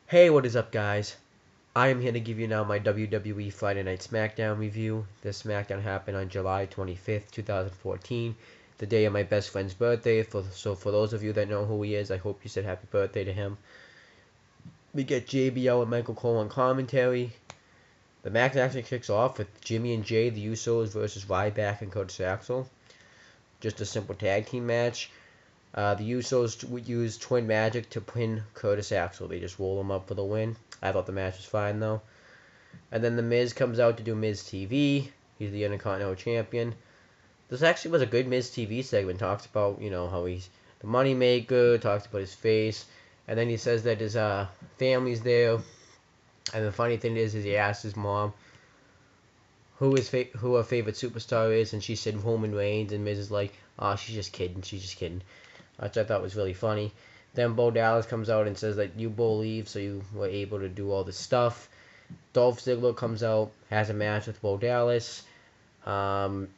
Hey, what is up, guys? I am here to give you now my WWE Friday Night Smackdown review. This Smackdown happened on July 25th, 2014, the day of my best friend's birthday. So for those of you that know who he is, I hope you said happy birthday to him. We get JBL and Michael Cole on commentary. The match actually kicks off with Jimmy and Jay, the Usos, versus Ryback and Curtis Axel. Just a simple tag team match. The Usos would use Twin Magic to pin Curtis Axel. They just roll him up for the win. I thought the match was fine, though. And then The Miz comes out to do Miz TV. He's the Intercontinental Champion. This actually was a good Miz TV segment. Talks about, how he's the moneymaker. Talks about his face. And then he says that his family's there. And the funny thing is he asked his mom who her favorite superstar is. And she said Roman Reigns. And Miz is like, oh, she's just kidding. Which I thought was really funny. Then Bo Dallas comes out and says that you believe, so you were able to do all this stuff. Dolph Ziggler comes out, has a match with Bo Dallas.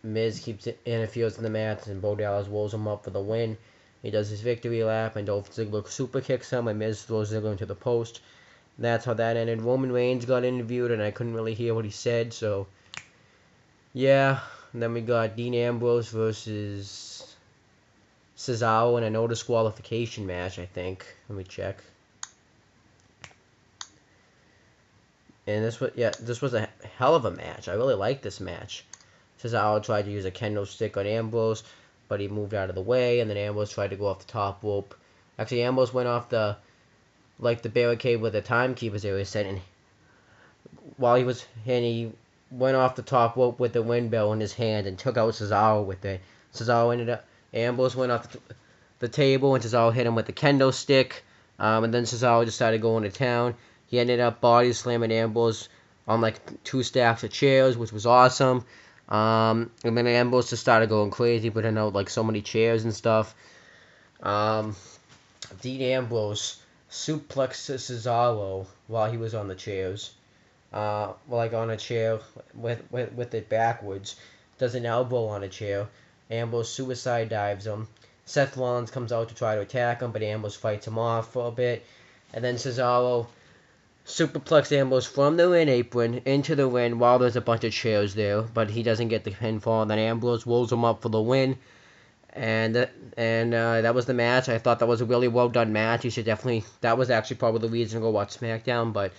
Miz interferes in the match, and Bo Dallas rolls him up for the win. He does his victory lap, and Dolph Ziggler super kicks him, and Miz throws Ziggler into the post. And that's how that ended. Roman Reigns got interviewed, and I couldn't really hear what he said, so yeah. And then we got Dean Ambrose versus Cesaro in a no disqualification match, I think. Let me check. And this was a hell of a match. I really liked this match. Cesaro tried to use a kendo stick on Ambrose, but he moved out of the way, and then Ambrose tried to go off the top rope. Actually, Ambrose went off the barricade where the timekeepers area set, and he went off the top rope with the wind bell in his hand and took out Cesaro with it. Ambrose went off the table, and Cesaro hit him with the kendo stick. And then Cesaro just started going to town. He ended up body slamming Ambrose on 2 stacks of chairs, which was awesome. And then Ambrose just started going crazy, putting out so many chairs and stuff. Dean Ambrose suplexed Cesaro while he was on the chairs. On a chair with it backwards. Does an elbow on a chair. Ambrose suicide dives him. Seth Rollins comes out to try to attack him, but Ambrose fights him off for a bit. And then Cesaro superplexes Ambrose from the ring apron into the ring while there's a bunch of chairs there, but he doesn't get the pinfall. And then Ambrose rolls him up for the win. And that was the match. I thought that was a really well done match. That was actually probably the reason to go watch SmackDown, but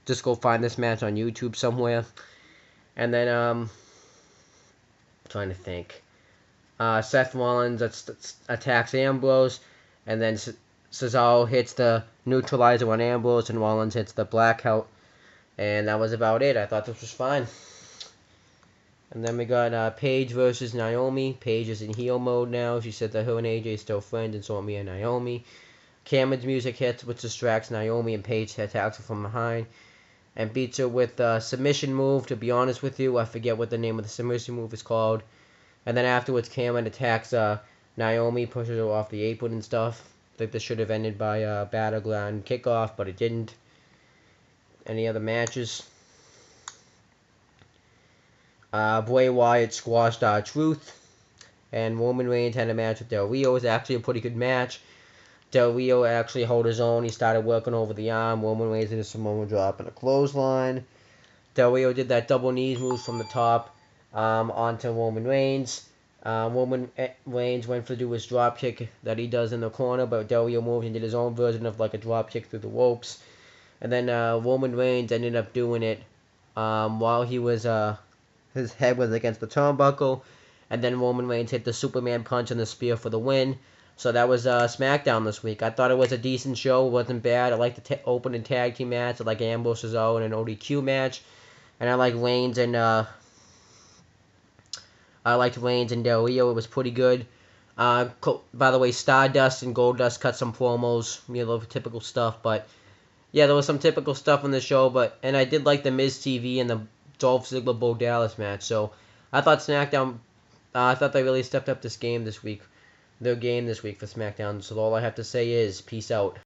just go find this match on YouTube somewhere. And then trying to think. Seth Rollins attacks Ambrose, and then Cesaro hits the neutralizer on Ambrose, and Rollins hits the blackout, and that was about it. I thought this was fine. And then we got Paige versus Naomi. Paige is in heel mode now. She said that her and AJ are still friends, and so are me and Naomi. Cameron's music hits, which distracts Naomi, and Paige attacks her from behind and beats her with a submission move. To be honest with you, I forget what the name of the submission move is called. And then afterwards, Cameron attacks Naomi, pushes her off the apron and stuff. I think this should have ended by a Battleground kickoff, but it didn't. Any other matches? Bray Wyatt squashed R-Truth. And Roman Reigns had a match with Del Rio. It was actually a pretty good match. Del Rio actually held his own. He started working over the arm. Roman Reigns did a Samoan drop and a clothesline. Del Rio did that double knees move from the top onto Roman Reigns. Roman Reigns went to do his drop kick that he does in the corner, but Del Rio moved and did his own version of a drop kick through the ropes. And then Roman Reigns ended up doing it while his head was against the turnbuckle. And then Roman Reigns hit the Superman punch and the spear for the win. So that was SmackDown this week. I thought it was a decent show. It wasn't bad. I liked the opening tag team match. I like Ambrose Cesaro in an ODQ match. And I like Reigns and Del Rio. It was pretty good. By the way, Stardust and Goldust cut some promos, typical stuff. But yeah, there was some typical stuff on the show. And I did like the Miz TV and the Dolph Ziggler Bo Dallas match. So I thought SmackDown. I thought they really stepped up their game this week for SmackDown. So all I have to say is peace out.